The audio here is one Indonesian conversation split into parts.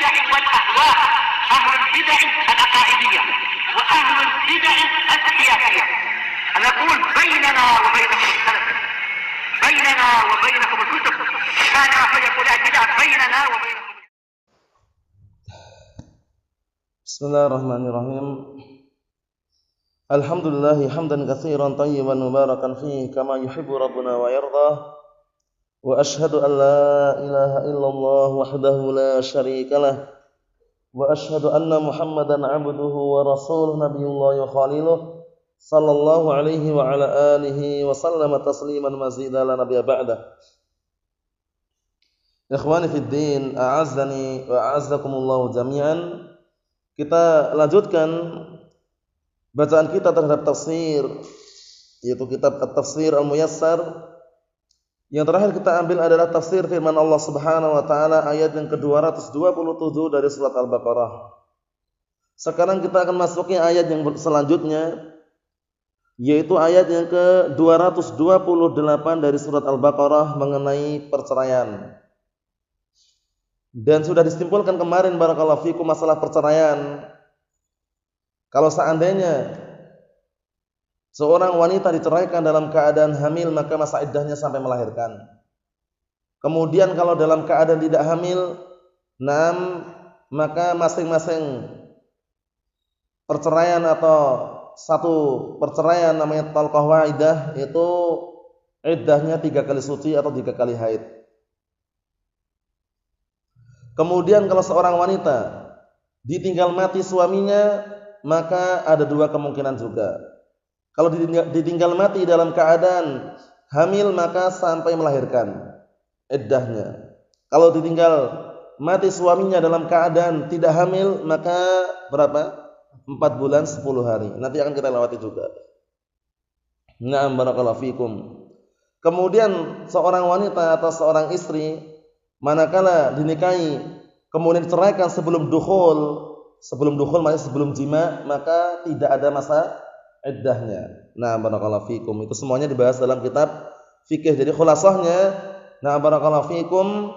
البدع والأهواء، أهل البدع العقائدية وأهل البدع السياسية. نقول بيننا وبينكم السلف، بيننا وبينكم الكتب، كان فيقول البدع بيننا وبينكم. Bismillahirrahmanirrahim. Alhamdulillah hamdan katsiran tayyiban mubarakan fihi kama yuhibbu rabbuna wa yardah. Wa ashhadu an la ilaha illallah wahdahu la syarikalah. Wa ashhadu anna Muhammadan 'abduhu wa rasuluhu nabiyullah wa khaliluh sallallahu alaihi wa ala alihi wa sallama tasliman mazida la nabiyya ba'dah. Ikhwani fid din, a'azzani wa a'azzakumullah jami'an. Kita lanjutkan bacaan kita terhadap tafsir, yaitu kitab At-Tafsir Al-Muyassar. Yang terakhir kita ambil adalah tafsir firman Allah Subhanahu wa taala ayat yang ke-227 dari surat Al-Baqarah. Sekarang kita akan masuki ayat yang selanjutnya, yaitu ayat yang ke-228 dari surat Al-Baqarah mengenai perceraian. Dan sudah disimpulkan kemarin barakallahu fikum masalah perceraian. Kalau seandainya seorang wanita diceraikan dalam keadaan hamil, maka masa iddahnya sampai melahirkan. Kemudian kalau dalam keadaan tidak hamil, maka masing-masing perceraian atau satu perceraian namanya talqah waidah, itu iddahnya 3 kali suci atau 3 kali haid. Kemudian kalau seorang wanita ditinggal mati suaminya, maka ada 2 kemungkinan juga. Kalau ditinggal mati dalam keadaan hamil, maka sampai melahirkan iddahnya. Kalau ditinggal mati suaminya dalam keadaan tidak hamil, maka berapa? 4 bulan 10 hari. Nanti akan kita lewati juga. Na'am barakallahu fikum. Kemudian seorang wanita atau seorang istri manakala dinikahi kemudian diceraikan sebelum dukhul maknanya sebelum jima, maka tidak ada masa iddahnya. Nah, barakallahu fikum. Itu semuanya dibahas dalam kitab fikih. Jadi khulasahnya, nah barakallahu fikum,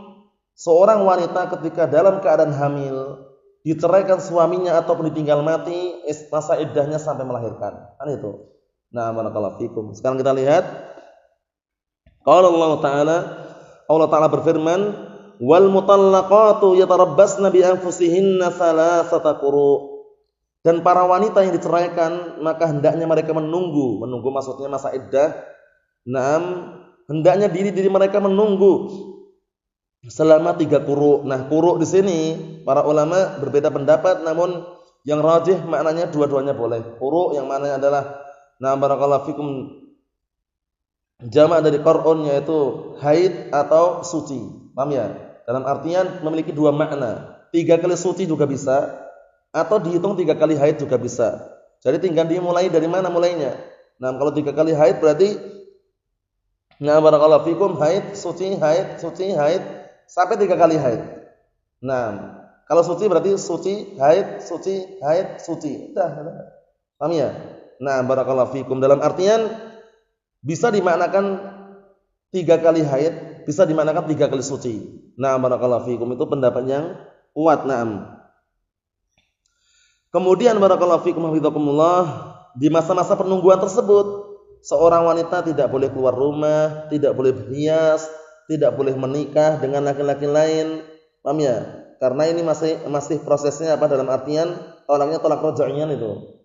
seorang wanita ketika dalam keadaan hamil diceraikan suaminya ataupun ditinggal mati, masa iddahnya sampai melahirkan. Kan itu. Nah, barakallahu fikum. Sekarang kita lihat qala Allah Ta'ala berfirman, wal mutallaqatu yatarabbasna bi anfusihinna thalathata quru. Dan para wanita yang diceraikan maka hendaknya mereka menunggu maksudnya masa iddah. Hendaknya diri mereka menunggu selama 3 quru. Nah, quru di sini para ulama berbeda pendapat, namun yang rajih maknanya dua-duanya boleh. Quru yang maknanya adalah barakallahu fikum jamak dari qur'un, yaitu haid atau suci. Paham ya? Dalam artian memiliki 2 makna. 3 kali suci juga bisa, atau dihitung 3 kali haid juga bisa. Jadi tinggal dimulai dari mana mulainya. Nah, kalau 3 kali haid berarti barakallahu fikum haid, suci, haid sampai 3 kali haid. Nah, kalau suci berarti suci, haid, suci. Udah. Paham ya? Nah, barakallahu fikum dalam artian bisa dimaknakan 3 kali haid, bisa dimaknakan 3 kali suci. Nah, barakallahu fikum, itu pendapat yang kuat. Kemudian barakallahu fikum hafizakumullah, di masa-masa penungguan tersebut seorang wanita tidak boleh keluar rumah, tidak boleh berhias, tidak boleh menikah dengan laki-laki lain. Paham ya? Karena ini masih prosesnya dalam artian tolaknya tolak raj'iyyan itu.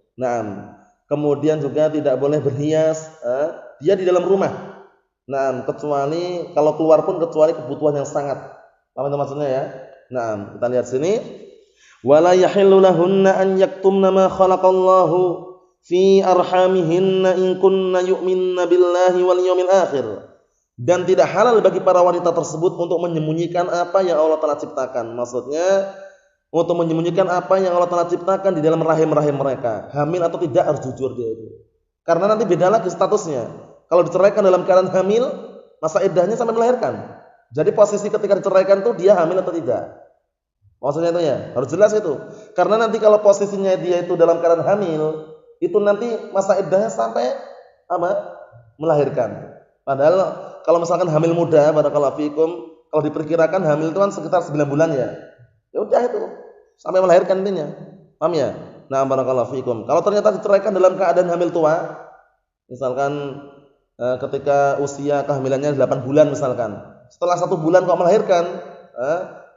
Kemudian juga tidak boleh berhias, dia di dalam rumah. Kecuali kalau keluar pun kecuali kebutuhan yang sangat. Apa itu maksudnya ya? Kita lihat sini. Wala yahillu lahunna an yaktumna ma khalaqallahu fi arhamihinna in kunna yu'minna billahi wal yawmil akhir. Dan tidak halal bagi para wanita tersebut untuk menyembunyikan apa yang Allah telah ciptakan. Maksudnya untuk menyembunyikan apa yang Allah telah ciptakan di dalam rahim-rahim mereka. Hamil atau tidak harus jujur dia itu. Karena nanti beda lagi statusnya. Kalau diceraikan dalam keadaan hamil, masa iddahnya sampai melahirkan. Jadi posisi ketika diceraikan itu dia hamil atau tidak. Maksudnya itu ya, harus jelas itu. Karena nanti kalau posisinya dia itu dalam keadaan hamil, itu nanti masa iddahnya sampai melahirkan. Padahal kalau misalkan hamil muda, barakallahu fikum, kalau diperkirakan hamil itu kan sekitar 9 bulan ya. Ya udah itu sampai melahirkan intinya. Paham ya? Nah, barakallahu fikum. Kalau ternyata diceraikan dalam keadaan hamil tua, misalkan ketika usia kehamilannya 8 bulan misalkan. Setelah 1 bulan kok melahirkan,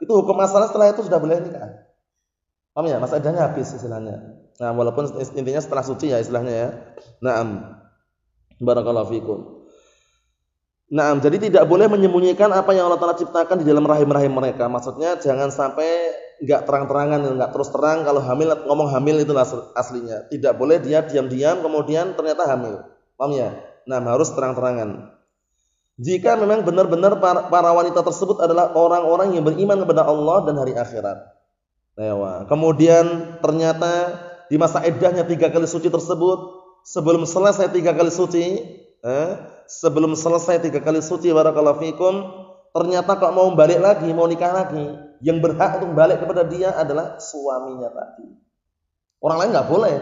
itu hukum asalnya setelah itu sudah boleh nikah. Paham ya? Masa iddahnya habis istilahnya. Nah, walaupun intinya setelah suci ya istilahnya ya. Naam. Barakallahu fikum. Naam, jadi tidak boleh menyembunyikan apa yang Allah Ta'ala ciptakan di dalam rahim-rahim mereka. Maksudnya jangan sampai enggak terang-terangan, enggak terus terang kalau hamil ngomong hamil itu aslinya. Tidak boleh dia diam-diam kemudian ternyata hamil. Paham ya? Nah, harus terang-terangan. Jika memang benar-benar para wanita tersebut adalah orang-orang yang beriman kepada Allah dan hari akhirat. Nah, kemudian ternyata di masa iddahnya 3 kali suci tersebut, sebelum selesai 3 kali suci, sebelum selesai 3 kali suci, barakallahu fikum, ternyata kok mau balik lagi, mau nikah lagi, yang berhak untuk balik kepada dia adalah suaminya tadi. Orang lain nggak boleh,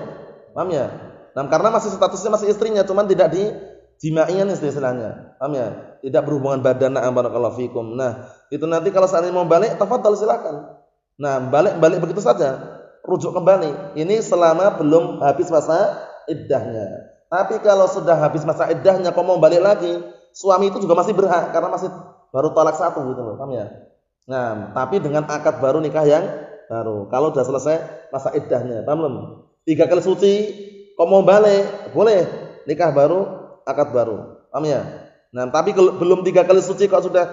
paham ya? Nah, karena masih statusnya masih istrinya, cuman tidak dijimaian istilahnya, paham ya? Tidak berhubungan badan, barakallahu fikum. Nah, itu nanti kalau seandainya mau balik, tafadhal silakan. Nah, balik begitu saja, rujuk kembali. Ini selama belum habis masa iddahnya. Tapi kalau sudah habis masa iddahnya kok mau balik lagi, suami itu juga masih berhak karena masih baru talak 1 gitu loh, paham ya? Nah, tapi dengan akad baru, nikah yang baru. Kalau sudah selesai masa iddahnya, paham belum? 3 kali suci, kok mau balik, boleh nikah baru, akad baru. Paham ya? Nah, tapi belum 3 kali suci kok sudah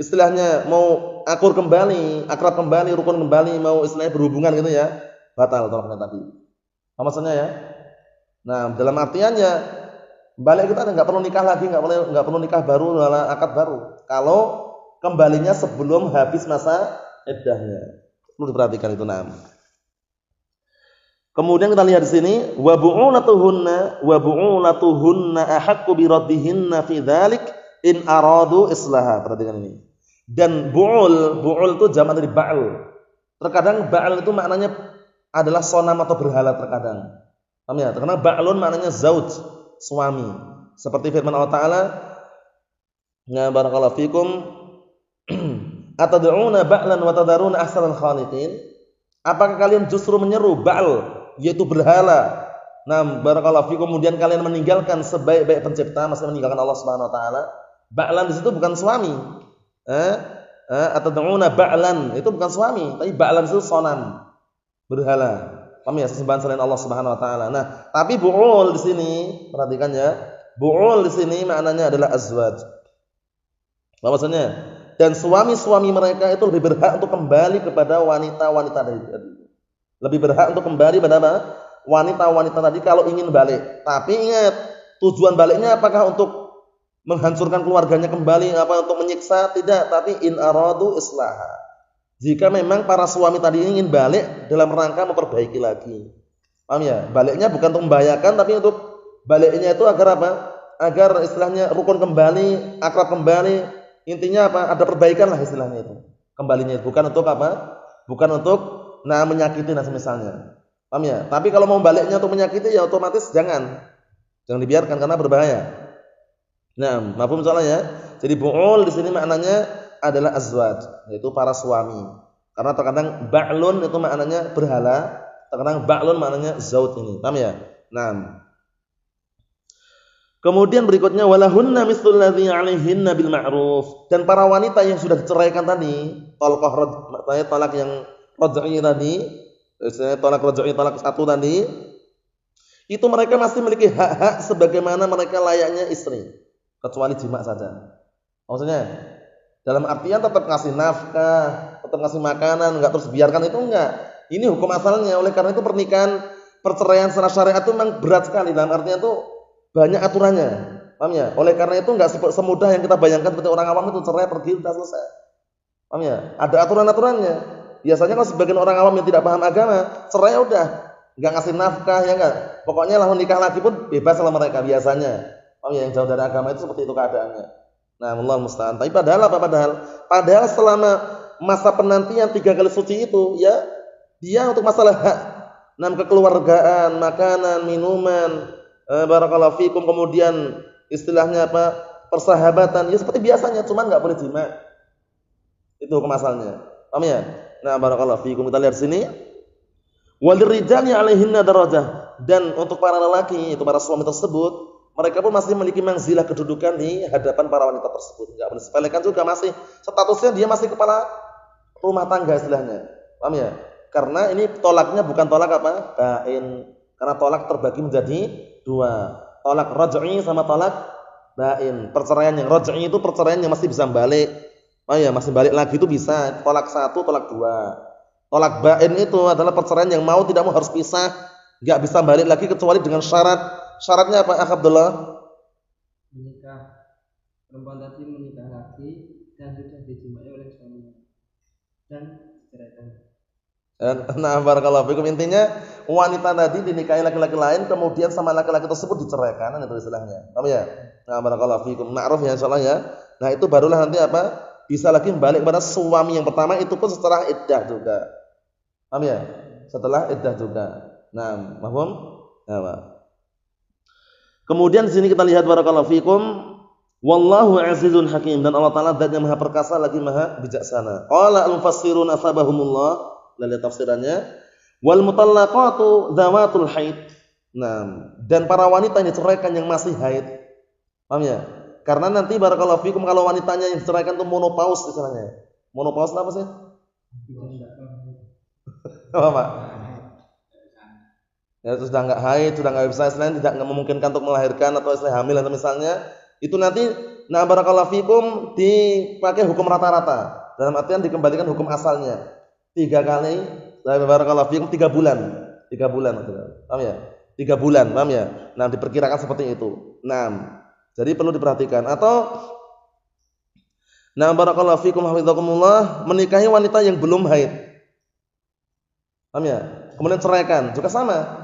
istilahnya mau akur kembali, akrab kembali, rukun kembali, mau istilahnya berhubungan gitu ya, batal tolaknya tadi. Apa maksudnya ya? Nah, dalam artiannya balik kita nggak perlu nikah lagi, nggak perlu nikah baru, akad baru. Kalau kembalinya sebelum habis masa iddahnya, perlu diperhatikan itu. Nah, kemudian kita lihat di sini, wa bu'ulatuhunna ahaqqu bi raddihinna fi dzalik in aradu islaha. Perhatikan ini. Dan bu'ul itu jamak dari ba'al. Terkadang ba'al itu maknanya adalah sonam atau berhala terkadang. Paham ya? Terkadang ba'lun maknanya zauj, suami. Seperti firman Allah Ta'ala, ya barakallahu fikum, atad'una ba'lan wa tadaruna ahsanal khaliqin. Apakah kalian justru menyeru ba'al, yaitu berhala? Nah, barakallahu fikum, kemudian kalian meninggalkan sebaik-baik pencipta, maksudnya meninggalkan Allah Subhanahu wa taala. Ba'lan di situ bukan suami. Atad'una ba'lan itu bukan suami, tapi ba'lan itu sonam, berhala. Paham ya? Sesembahan selain Allah Subhanahu wa taala. Nah, tapi bu'ul di sini, perhatikan ya. Bu'ul di sini maknanya adalah azwaj. Apa maksudnya? Dan suami-suami mereka itu lebih berhak untuk kembali kepada wanita-wanita tadi. Lebih berhak untuk kembali pada apa? Wanita-wanita tadi kalau ingin balik. Tapi ingat, tujuan baliknya apakah untuk menghancurkan keluarganya kembali, apa untuk menyiksa? Tidak, tapi in aradu islaha. Jika memang para suami tadi ingin balik dalam rangka memperbaiki lagi. Paham ya? Baliknya bukan untuk membahayakan, tapi untuk baliknya itu agar apa? Agar istilahnya rukun kembali, akrab kembali. Intinya apa? Ada perbaikan lah istilahnya itu. Kembalinya itu bukan untuk apa? Bukan untuk menyakiti misalnya. Paham ya? Tapi kalau mau baliknya untuk menyakiti ya otomatis jangan dibiarkan karena berbahaya. Nah, mafhum soalnya. Jadi bu'ul di sini maknanya adalah azwaj, yaitu para suami. Karena terkadang ba'lun itu maknanya berhala, terkadang ba'lun maknanya zauj ini. Paham ya? Nah. Kemudian berikutnya walahunna mislul ladzi 'alaihinna bil ma'ruf. Dan para wanita yang sudah diceraikan tadi, talak yang raj'i tadi, talak raj'i, talak 1 tadi, itu mereka masih memiliki hak-hak sebagaimana mereka layaknya istri, kecuali jima saja. Maksudnya dalam artian tetap ngasih nafkah, tetap ngasih makanan, enggak terus biarkan itu enggak. Ini hukum asalnya. Oleh karena itu perceraian secara syariat itu memang berat sekali. Dalam artian itu banyak aturannya. Paham ya? Oleh karena itu enggak semudah yang kita bayangkan seperti orang awam itu cerai pergi sudah selesai. Paham ya? Ada aturan-aturannya. Biasanya kalau sebagian orang awam yang tidak paham agama, cerai udah, enggak ngasih nafkah ya enggak. Pokoknya langsung nikah lagi pun bebas sama mereka biasanya. Paham ya? Yang jauh dari agama itu seperti itu keadaannya. Nah, Allah musta'an. Tapi padahal apa? Padahal selama masa penantian 3 kali suci itu ya, dia untuk masalah hak, kekeluargaan, makanan, minuman, barakallahu fikum, kemudian istilahnya apa? Persahabatan, ya seperti biasanya, cuman enggak boleh jima. Itu hukum asalnya. Paham ya? Nah, barakallahu fikum. Kita lihat sini. Walirrijali 'alaihinna darajah, dan untuk para lelaki, itu para suami tersebut, mereka pun masih memiliki manzilah kedudukan di hadapan para wanita tersebut. Enggak boleh sepelekan juga, masih statusnya dia masih kepala rumah tangga istilahnya. Paham ya? Karena ini tolaknya bukan tolak apa? Bain. Karena tolak terbagi menjadi dua. Tolak raj'i sama tolak bain. Perceraian yang raj'i itu perceraian yang masih bisa balik. Oh ya, masih balik lagi itu bisa. Tolak satu, tolak dua. Tolak bain itu adalah perceraian yang mau tidak mau harus pisah, enggak bisa balik lagi kecuali dengan syarat. Syaratnya apa, Akh Abdullah? Menikah. Perempuan tadi menikah lagi dan sudah dijimai oleh suaminya dan diceraikan. Nah, barakallahu fikum. Intinya wanita tadi dinikahi laki-laki lain, kemudian sama laki-laki tersebut diceraikan, itu istilahnya. Paham ya? Nah, barakallahu fikum. Ma'ruf ya insyaallah ya. Nah, itu barulah nanti apa? Bisa lagi balik kepada suami yang pertama, itu pun setelah iddah juga. Paham ya? Setelah iddah juga. Nah, paham? Nah, kemudian di sini kita lihat barakallahu fikum, wallahu azizun hakim, dan Allah Taala zat yang maha perkasa lagi maha bijaksana. Qala al-mufassirun asabahumullah, lihat tafsirannya, wal mutallaqatu dzawatul haid. Nah, dan para wanita yang diceraikan yang masih haid. Paham ya? Karena nanti barakallahu fikum kalau wanitanya yang diceraikan itu menopause istilahnya. Menopause apa sih? Apa, Pak? Ya, sudah enggak haid, sudah enggak bisa, istilahnya tidak memungkinkan untuk melahirkan atau istilah hamil atau misalnya, itu nanti nah barakallahu fikum dipakai hukum rata-rata. Dalam artian dikembalikan hukum asalnya. 3 kali, barakallahu fikum 3 bulan. 3 bulan, paham ya? 3 bulan, paham ya? Nah, diperkirakan seperti itu. Nah, jadi perlu diperhatikan. Atau nah barakallahu fikum hafizakumullah, menikahi wanita yang belum haid. Paham ya? Kemudian ceraikan, juga sama.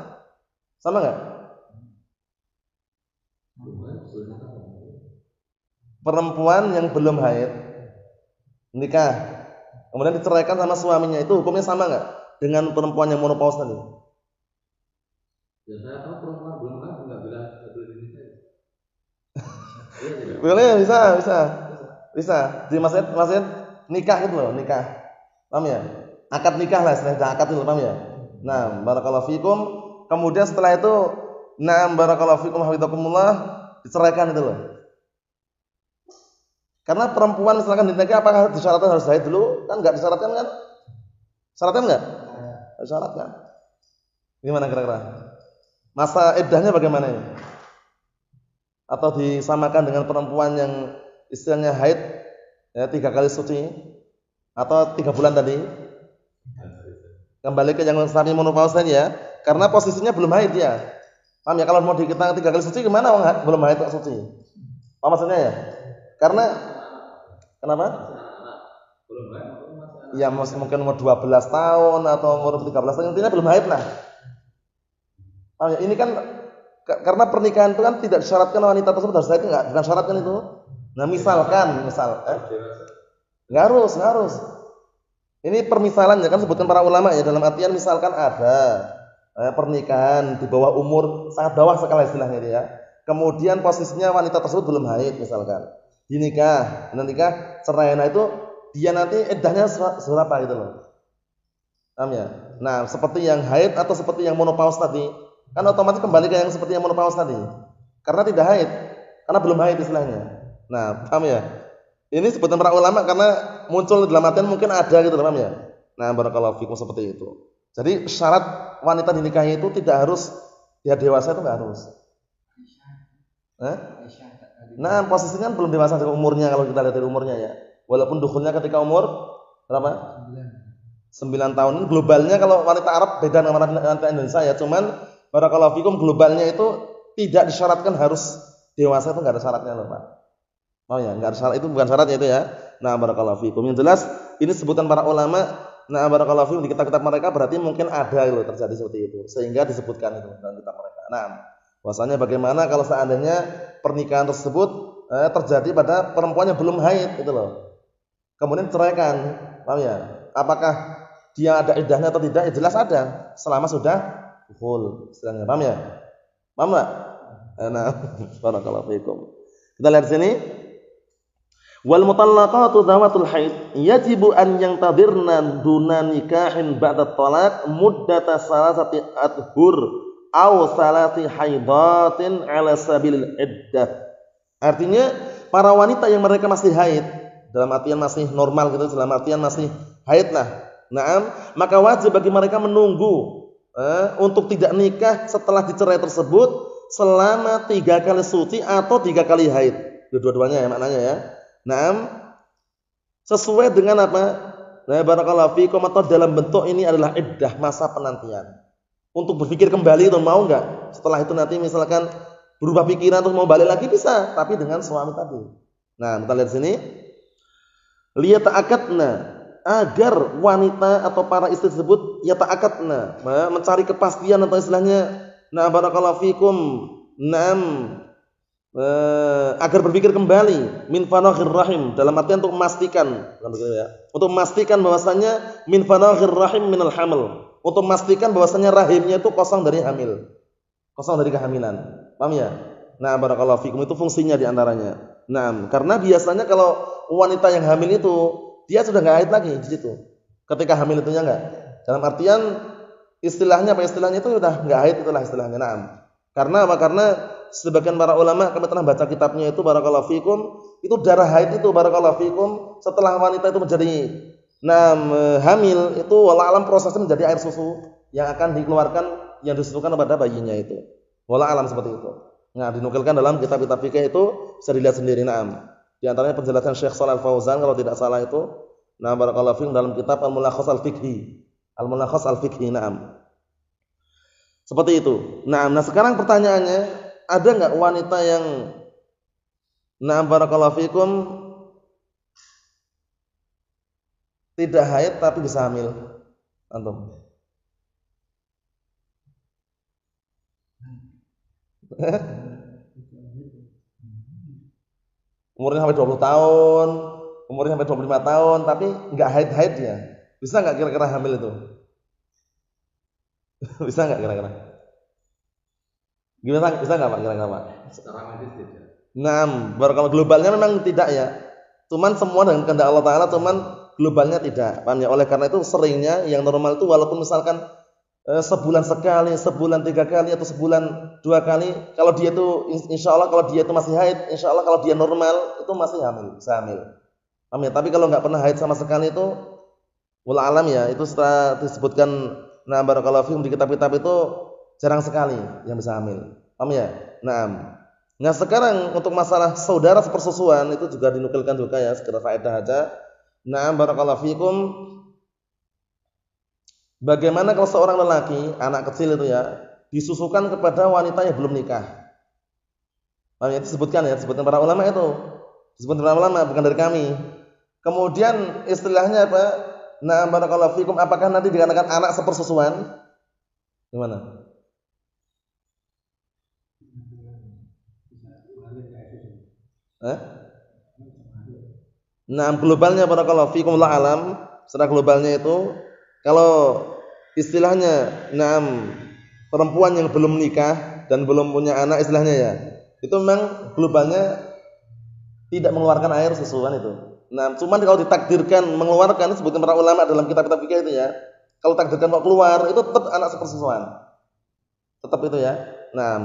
Sama enggak? Perempuan yang belum haid nikah, kemudian diceraikan sama suaminya, itu hukumnya sama enggak dengan perempuan yang menopause tadi? Ya, saya tahu perempuan belum haid enggak boleh dinikahi. Boleh, bisa. Di masjid nikah gitu loh, nikah. Paham ya? Akad nikah lah, istilahnya akad itu, paham ya? Nah, barakallahu fikum. Kemudian setelah itu, nah barakallahu fikum hafizakumullah, diceraikan itu loh. Karena perempuan misalkan dinikahi apakah disyaratkan harus haid dulu? Kan enggak disyaratkan kan? Syaratkan enggak? Disyaratkan. Gimana kira-kira? Masa iddahnya bagaimana ini? Atau disamakan dengan perempuan yang istilahnya haid ya 3 kali suci atau 3 bulan tadi? Kembali ke yang sami menopause ya, karena posisinya belum haid ya. Paham ya? Kalau mau kita 3 kali suci gimana orang belum haid kok suci? Apa maksudnya ya? Karena kenapa? Belum haid. Ya mungkin umur 12 tahun atau umur 13 tahun, intinya belum haid lah. Paham ya? Ini kan karena pernikahan itu kan tidak disyaratkan wanita tersebut harus haid, enggak? Bukan syarat kan itu. Nah, misalkan enggak harus. Ini permisalan ya, kan sebutkan para ulama ya, dalam artian misalkan ada pernikahan di bawah umur, sangat bawah sekali istilahnya dia. Kemudian posisinya wanita tersebut belum haid misalkan. Dinikah, cerai, nah itu dia nanti iddahnya seberapa gitu loh. Paham ya? Nah, seperti yang haid atau seperti yang menopause tadi, kan otomatis kembali ke yang seperti yang menopause tadi. Karena tidak haid, karena belum haid istilahnya. Nah, paham ya? Ini sebutan para ulama karena muncul dalam artian mungkin ada gitu, paham ya? Nah, barakallahu fikum seperti itu. Jadi syarat wanita dinikahi itu tidak harus dia dewasa, itu enggak harus. Nah, posisinya belum dewasa dari umurnya kalau kita lihat dari umurnya ya. Walaupun dukhulnya ketika umur berapa? 9 tahun. Ini globalnya kalau wanita Arab beda dengan wanita Indonesia ya. Cuman barakallahu fikum globalnya itu tidak disyaratkan harus dewasa, itu enggak ada syaratnya loh, Pak. Oh ya, enggak ada syarat, itu bukan syaratnya itu ya. Nah, barakallahu fikum. Yang jelas ini sebutan para ulama. Nah, barakallahu fikum di kitab-kitab mereka berarti mungkin ada loh terjadi seperti itu. Sehingga disebutkan itu dalam kitab mereka. Nah, bahwasanya bagaimana kalau seandainya pernikahan tersebut terjadi pada perempuan yang belum haid itu loh. Kemudian ceraikan. Paham ya? Apakah dia ada iddahnya atau tidak? Ya jelas ada selama sudah dukhul. Istilahnya, paham ya? Paham enggak? Nah, barakallahu fikum. Kita lihat sini. Wal mutallaqatu dzawatul haid yajibu an yantadhirna duna nikahin ba'da talaq muddata salasati adhur aw salati haidatin ala sabilil iddah. Artinya para wanita yang mereka masih haid, dalam artian masih normal gitu, dalam artian masih haid lah. Naam, maka wajib bagi mereka menunggu untuk tidak nikah setelah dicerai tersebut selama 3 kali suci atau 3 kali haid. Dua-duanya ya maknanya ya. Naam, sesuai dengan apa? Nah, barakallahu fikum, atau dalam bentuk ini adalah iddah, masa penantian. Untuk berpikir kembali itu mau enggak? Setelah itu nanti misalkan berubah pikiran untuk mau balik lagi bisa, tapi dengan suami tadi. Nah, kita lihat sini. Liyata'akadna, agar wanita atau para istri tersebut yata'akadna, mencari kepastian atau istilahnya barakallahu fikum, agar berpikir kembali min fanaghir rahim, dalam artian untuk memastikan, untuk memastikan bahwasanya min fanaghir rahim minal hamil, untuk memastikan bahwasanya rahimnya itu kosong dari hamil, kosong dari kehamilan. Paham ya? Nah, barakallahu fikum, itu fungsinya di antaranya. Nah, karena biasanya kalau wanita yang hamil itu dia sudah enggak haid lagi di situ. Ketika hamil itunya enggak. Dalam artian istilahnya itu sudah enggak haid, itulah istilahnya. Nah, karena apa? Karena sebagian para ulama, kami telah baca kitabnya itu barakallahu fikum, itu darah haid itu barakallahu fikum setelah wanita itu menjadi hamil itu wallah alam prosesnya menjadi air susu yang akan dikeluarkan, yang disusukan kepada bayinya itu. Wallah alam seperti itu. Nah, dinukilkan dalam kitab-kitab fikih itu bisa dilihat sendiri. Naam. Di antaranya penjelasan Syekh Shalal Fauzan kalau tidak salah itu, barakallahu fikum, dalam kitab Al-Mulakhas Al-Fiqhi. Al-Mulakhas Al-Fiqhi, naam. Seperti itu. Nah, sekarang pertanyaannya, ada enggak wanita yang barakallahu fikum tidak haid tapi bisa hamil? Antum? Umurnya sampai 20 tahun, umurnya sampai 25 tahun tapi enggak haid-haid ya. Bisa enggak kira-kira hamil itu? Bisa enggak kira-kira? Gimana, bisa enggak Pak kira-kira Pak? Secara medis tidak. Barakallahu, globalnya memang tidak ya. Cuman semua dengan kehendak Allah Taala, cuman globalnya tidak. Paham ya? Oleh karena itu seringnya yang normal itu walaupun misalkan sebulan sekali, sebulan 3 kali atau sebulan 2 kali, kalau dia itu insyaallah kalau dia itu masih haid, insyaallah kalau dia normal itu masih hamil, bisa hamil. Paham ya? Tapi kalau enggak pernah haid sama sekali itu wallah alam ya, itu setelah disebutkan barakallahu fikum di kitab-kitab itu jarang sekali yang bisa hamil. Paham ya? Nah, sekarang untuk masalah saudara sepersusuan itu juga dinukilkan juga ya, sekedar faedah aja. Barakallahu fikum. Bagaimana kalau seorang lelaki, anak kecil itu ya, disusukan kepada wanita yang belum nikah? Paham ya? Disebutkan para ulama itu. Disebutkan para ulama, bukan dari kami. Kemudian istilahnya apa? Barakallahu fikum, apakah nanti dikatakan anak sepersusuan? Gimana? Globalnya barakallahu fikum la alam, secara globalnya itu kalau istilahnya perempuan yang belum nikah dan belum punya anak istilahnya ya, itu memang globalnya tidak mengeluarkan air susu kan itu. Cuman kalau ditakdirkan mengeluarkan, sebutkan para ulama dalam kitab-kitab fikih itu ya, kalau takdirkan kok keluar itu tetap anak sepersusuan. Tetap itu ya.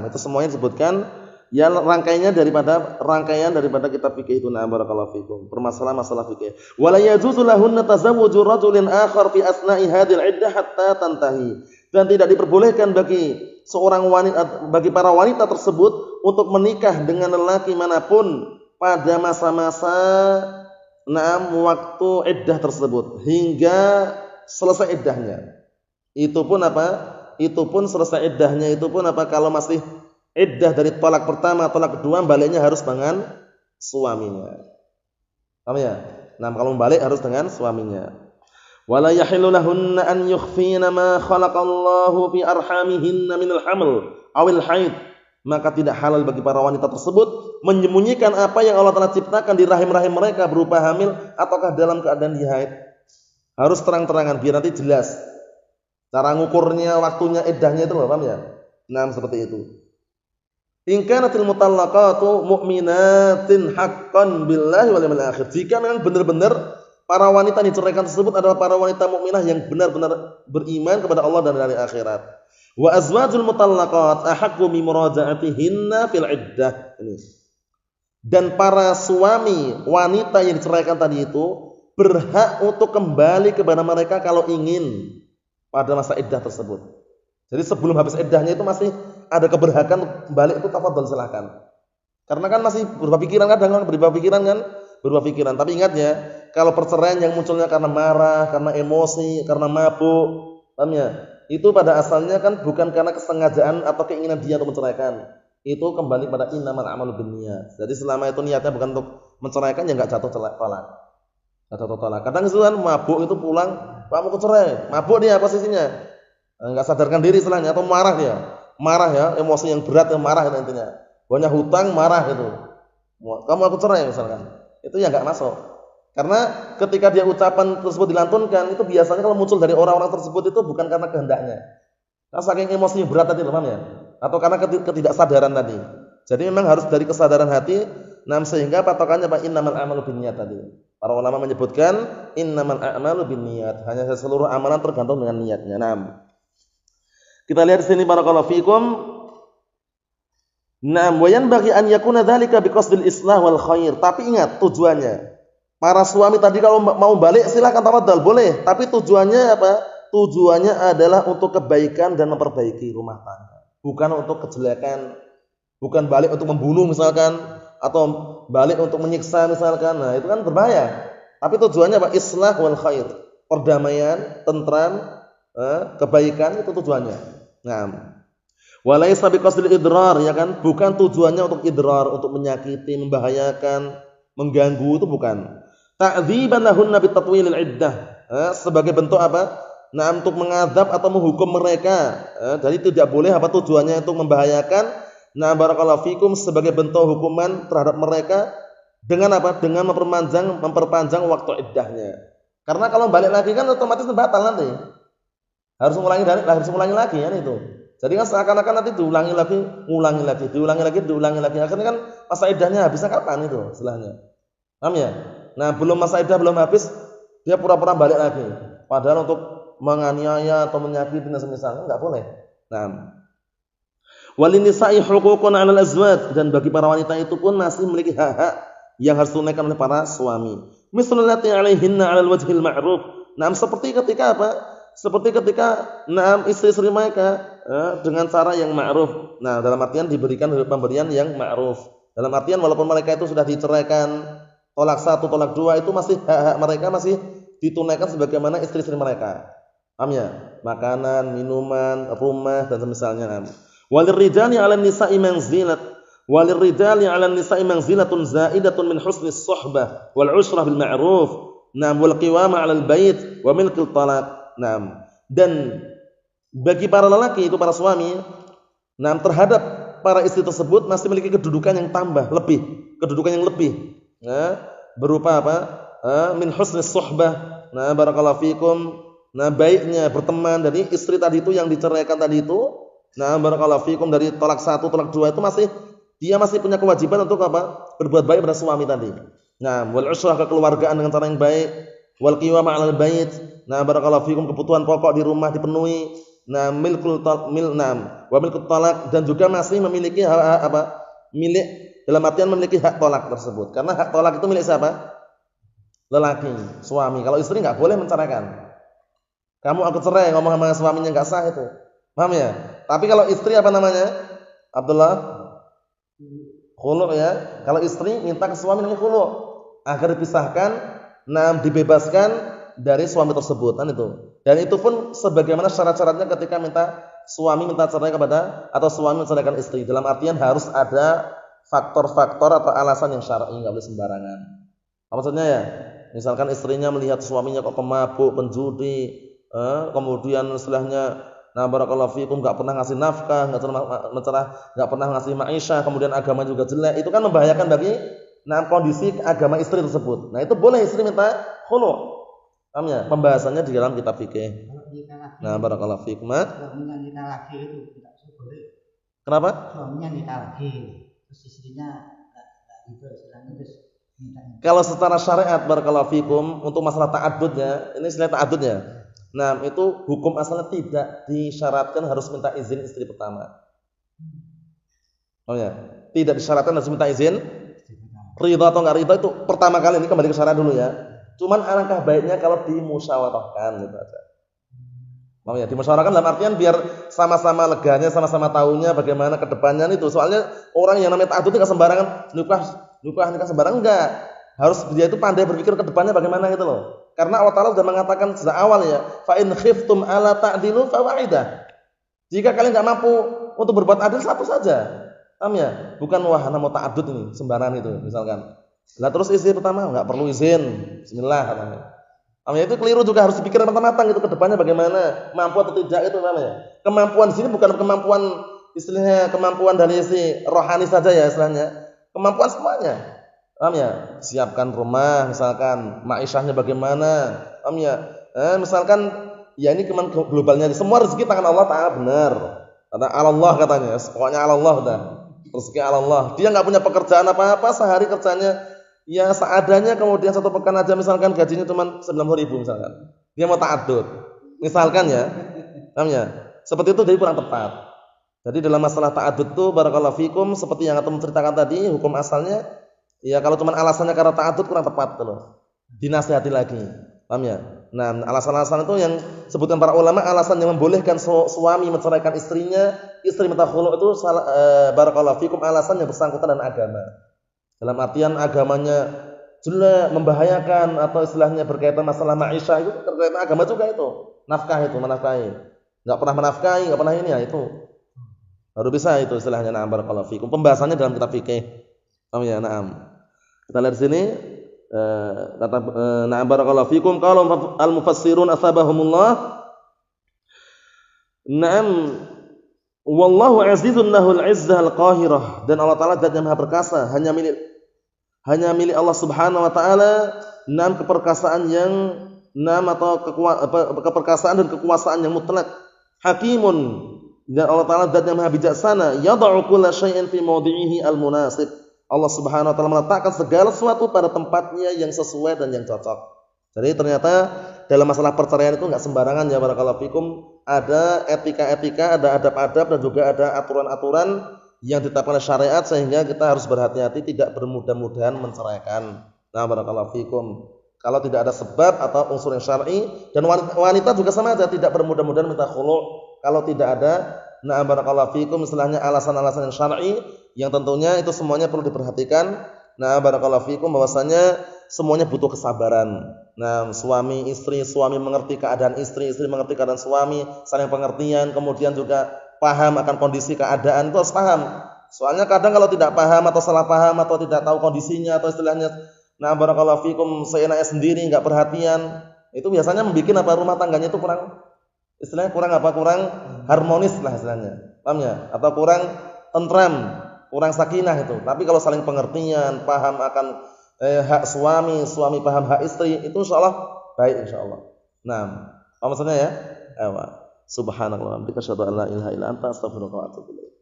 Itu semuanya disebutkan ya, rangkaian daripada kitab fikih itu. Barakallahu fikum. Permasalahan masalah fikih. Wala yajuzu lahunna tazawwuju rajulin akhar fi asna'i hadhil iddah hatta tantahi. Dan tidak diperbolehkan bagi seorang wanita, bagi para wanita tersebut untuk menikah dengan lelaki manapun pada masa-masa waktu iddah tersebut hingga selesai iddahnya. Itu pun selesai iddahnya itu pun kalau masih iddah dari tolak pertama, tolak kedua, baliknya harus dengan suaminya. Paham ya? Kalau balik harus dengan suaminya. Wala yahillu lahunna an yukhfina ma khalaqallahu fi arhamihinna minal haml awil haid. Maka tidak halal bagi para wanita tersebut menyembunyikan apa yang Allah telah ciptakan di rahim-rahim mereka berupa hamil ataukah dalam keadaan dia haid. Harus terang-terangan biar nanti jelas. Cara ngukurnya, waktunya, iddahnya itu loh, paham ya? Seperti itu. In kanatil mutallaqatu mu'minatin haqqan billahi wal yawmil akhir. Jika memang benar-benar para wanita yang diceraikan tersebut adalah para wanita mukminah yang benar-benar beriman kepada Allah dan hari akhirat. Wa azwajul mutallaqat ahaqqu bi muraja'atihinna fil iddah. Ini. Dan para suami wanita yang diceraikan tadi itu berhak untuk kembali kepada mereka kalau ingin pada masa iddah tersebut. Jadi sebelum habis iddahnya itu masih ada keberhakan kembali, itu tafadhol silakan. Karena kan masih berubah pikiran, kadang berubah pikiran kan, berubah pikiran. Tapi ingat ya, kalau perceraian yang munculnya karena marah, karena emosi, karena mabuk, paham ya? Itu pada asalnya kan bukan karena kesengajaan atau keinginan dia untuk menceraikan. Itu kembali pada innamal a'malu binniyat. Jadi selama itu niatnya bukan untuk menceraikan, ya enggak jatuh talak. Enggak jatuh talak. Kadang itu kan mabuk itu pulang, "Pak, mau cerai." Mabuk dia posisinya. Enggak sadarkan diri istilahnya, atau marah dia. Marah ya, emosi yang berat, yang marah itu intinya. Banyak hutang, marah gitu. "Kamu aku cerai," misalkan. Itu ya enggak masuk. Karena ketika dia ucapan tersebut dilantunkan, itu biasanya kalau muncul dari orang-orang tersebut itu bukan karena kehendaknya. Karena saking emosinya berat tadi, paham ya? Atau karena ketidaksadaran tadi. Jadi memang harus dari kesadaran hati, sehingga patokannya apa? Innamal a'malu binniyat tadi. Para ulama menyebutkan innamal a'malu binniyat, hanya seluruh amalan tergantung dengan niatnya. Kita lihat di sini barakallahu fikum. Wa yanbaghi an yakuna dzalika biqasdil islah wal khair. Tapi ingat tujuannya. Para suami tadi kalau mau balik silakan tafadhal, boleh. Tapi tujuannya apa? Tujuannya adalah untuk kebaikan dan memperbaiki rumah tangga. Bukan untuk kejelekan. Bukan balik untuk membunuh misalkan, atau balik untuk menyiksa misalkan. Nah, itu kan berbahaya. Tapi tujuannya apa? Islah wal khair. Perdamaian, tentram, kebaikan, itu tujuannya. Walaysa biqasdil idrar, ya kan? Bukan tujuannya untuk idrar, untuk menyakiti, membahayakan, mengganggu, itu bukan. Ta'dziban lahunna bitatwilil iddah. Sebagai bentuk apa? Untuk mengadab atau menghukum mereka. Jadi tidak boleh apa tujuannya untuk membahayakan. Barakallahu fikum, sebagai bentuk hukuman terhadap mereka dengan apa? Dengan memperpanjang waktu iddahnya. Karena kalau balik lagi kan otomatis batal nanti. Harus mengulangi lagi kan itu. Jadi kan seakan-akan nanti diulangi lagi. Akhirnya kan masa iddahnya habisnya kapan itu istilahnya. Paham ya? Nah, belum masa iddah belum habis, dia pura-pura balik lagi. Padahal untuk menganiaya atau menyakiti dan semisal, enggak boleh. Walinisa'i huququn 'alal azwaj, dan bagi para wanita itu pun masih memiliki hak-hak yang harus ditunaikan oleh para suami. Mislallati 'alaihinna 'alal wajhil ma'ruf. Seperti ketika apa? Seperti ketika istri-istri mereka dengan cara yang ma'ruf. Dalam artian diberikan pemberian yang ma'ruf. Dalam artian walaupun mereka itu sudah diceraikan, tolak 1, tolak 2, itu masih hak-hak mereka masih ditunaikan sebagaimana istri-istri mereka. Paham ya? Makanan, minuman, rumah dan semisalnya. Walirrijali 'alan nisa'i manzilatun za'idatun min husnis suhbah wal 'ushrah bil ma'ruf. Wal qiwama 'alal bait wa milkil talaq. Dan bagi para lelaki itu para suami, terhadap para istri tersebut masih memiliki kedudukan yang kedudukan yang lebih. Berupa apa? Min husnis suhbah. Barakallahu fikum. Baiknya berteman. Jadi istri tadi itu yang diceraikan tadi itu, barakallahu fikum, dari tolak 1, tolak 2 itu dia masih punya kewajiban untuk apa? Berbuat baik pada suami tadi. Wal usrah, kekeluargaan dengan cara yang baik. Wal qiwama 'alal bait. Barakallahu fikum, kebutuhan pokok di rumah dipenuhi. Wa milkut talaq, dan juga masih memiliki hak apa? Milik, dalam artian memiliki hak tolak tersebut. Karena hak tolak itu milik siapa? Lelaki, suami. Kalau istri enggak boleh menceraikan. Kamu aku cerai, ngomong sama suaminya enggak sah itu. Paham ya? Tapi kalau istri apa namanya? Abdullah? Khulu' ya. Kalau istri minta ke suami namanya khulu', agar dipisahkan, dibebaskan dari suami tersebut, kan itu. Dan itu pun sebagaimana syarat-syaratnya ketika suami minta cerai kepada, atau suami menceraikan istri. Dalam artian harus ada faktor-faktor atau alasan yang syar'i, enggak boleh sembarangan. Apa maksudnya ya? Misalkan istrinya melihat suaminya kok pemabuk, penjudi, kemudian istilahnya barakallahu fikum enggak pernah ngasih nafkah, enggak pernah ngasih ma'isyah, kemudian agama juga jelek. Itu kan membahayakan bagi kondisi agama istri tersebut. Itu boleh istri minta khulu'. Paham ya? Pembahasannya di dalam kitab fikih. Barakallahu fikum. Kalau nikah laki itu tidak boleh. Kenapa? Suaminya nikah lagi, terus istrinya nggak gitu istilahnya, terus minta. Kalau secara syariat barakallahu fikum untuk masalah ta'addudnya, ini istilah ta'addudnya. Nah, itu hukum asalnya tidak disyaratkan harus minta izin istri pertama. Oh ya, tidak disyaratkan harus minta izin. Ridha atau enggak ridha itu pertama kali, ini kembali ke syariat dulu ya. Cuman alangkah baiknya kalau dimusyawarahkan gitu aja. Mau ya, dimusyawarahkan dalam artian biar sama-sama leganya, sama-sama tahunya bagaimana ke depannya itu. Soalnya orang yang namanya ta'addud itu enggak sembarangan nikah sembarang enggak. Harus dia itu pandai berpikir ke depannya bagaimana gitu loh. Karena Allah Ta'ala sudah mengatakan sejak awal ya, fa in khiftum ala ta'dilu fa wahidah. Jika kalian enggak mampu untuk berbuat adil, satu saja. Paham ya? Bukan wah ana mau ta'addud ini, sembarangan itu misalkan. Lah terus istri pertama enggak perlu izin. Bismillah katanya. Paham ya? Itu keliru juga, harus dipikir matang-matang gitu ke depannya bagaimana, mampu atau tidak itu namanya. Kemampuan di sini bukan kemampuan istilahnya kemampuan dari si rohani saja ya istilahnya. Kemampuan semuanya. Paham ya? Siapkan rumah, misalkan ma'isyahnya bagaimana, paham ya? Misalkan ya ini globalnya, semua rezeki tangan Allah Ta'ala, benar. Kata Allah katanya, pokoknya Allah udah. Rezeki Allah. Dia enggak punya pekerjaan apa-apa, sehari kerjanya ya seadanya, kemudian satu pekan aja misalkan gajinya cuma 90.000 misalkan. Dia mau ta'addud. Misalkan ya. Paham ya? Seperti itu jadi kurang tepat. Jadi dalam masalah ta'addud itu barakallahu fikum seperti yang antum ceritakan tadi, hukum asalnya ya kalau cuma alasannya karena ta'addud kurang tepat tuh loh. Dinasihati lagi. Paham ya? Nah, alasan-alasan itu yang sebutkan para ulama, alasan yang membolehkan suami menceraikan istrinya, istri minta khulu itu barakallahu fikum alasan yang bersangkutan dengan agama. Dalam artian agamanya jelek, membahayakan atau istilahnya berkaitan masalah ma'isyah itu berkaitan agama juga itu. Nafkah itu menafkahi. Enggak pernah menafkahi, enggak pernah ini ya itu. Baru bisa itu istilahnya na'am barakallahu fikum. Pembahasannya dalam kitab fikih. Paham ya? Na'am. Kita lihat di sini kata na'am barakallahu fikum kalau al-mufassirun asabahumullah. Na'am wallahu azizun lahul izzah al-qahirah, dan Allah Ta'ala zat yang maha perkasa, hanya milik Allah Subhanahu wa taala na'am keperkasaan yang na'am atau keperkasaan dan kekuasaan yang mutlak. Hakimun, dan Allah Ta'ala zat yang maha bijaksana, yad'u kulla syai'in fi mawdi'ihi al-munasib. Allah Subhanahu wa taala meletakkan segala sesuatu pada tempatnya yang sesuai dan yang cocok. Jadi ternyata dalam masalah perceraian itu enggak sembarangan ya barakallahu fikum. Ada etika-etika, ada adab-adab dan juga ada aturan-aturan yang ditetapkan oleh syariat sehingga kita harus berhati-hati tidak bermudah-mudahan menceraikan. Nah barakallahu fikum. Kalau tidak ada sebab atau unsur yang syar'i, dan wanita juga sama saja tidak bermudah-mudahan minta khulu' kalau tidak ada na'am barakallahu fikum istilahnya alasan-alasan yang syar'i, yang tentunya itu semuanya perlu diperhatikan. Nah barakallahu fikum bahwasanya semuanya butuh kesabaran. Nah suami mengerti keadaan istri mengerti keadaan suami, saling pengertian, kemudian juga paham akan kondisi keadaan, itu harus paham. Soalnya kadang kalau tidak paham atau salah paham atau tidak tahu kondisinya atau istilahnya nah barakallahu fikum seenaknya sendiri enggak perhatian, itu biasanya membuat apa rumah tangganya itu kurang istilahnya kurang harmonis lah istilahnya. Paham ya? Atau kurang tentram, kurang sakinah itu. Tapi kalau saling pengertian, paham akan hak suami paham hak istri, itu insyaallah baik insyaallah. Nah, apa maksudnya ya? Subhanallah, bihamdika asyhadu an la ilaha illa anta astaghfiruka wa atubu ilaik.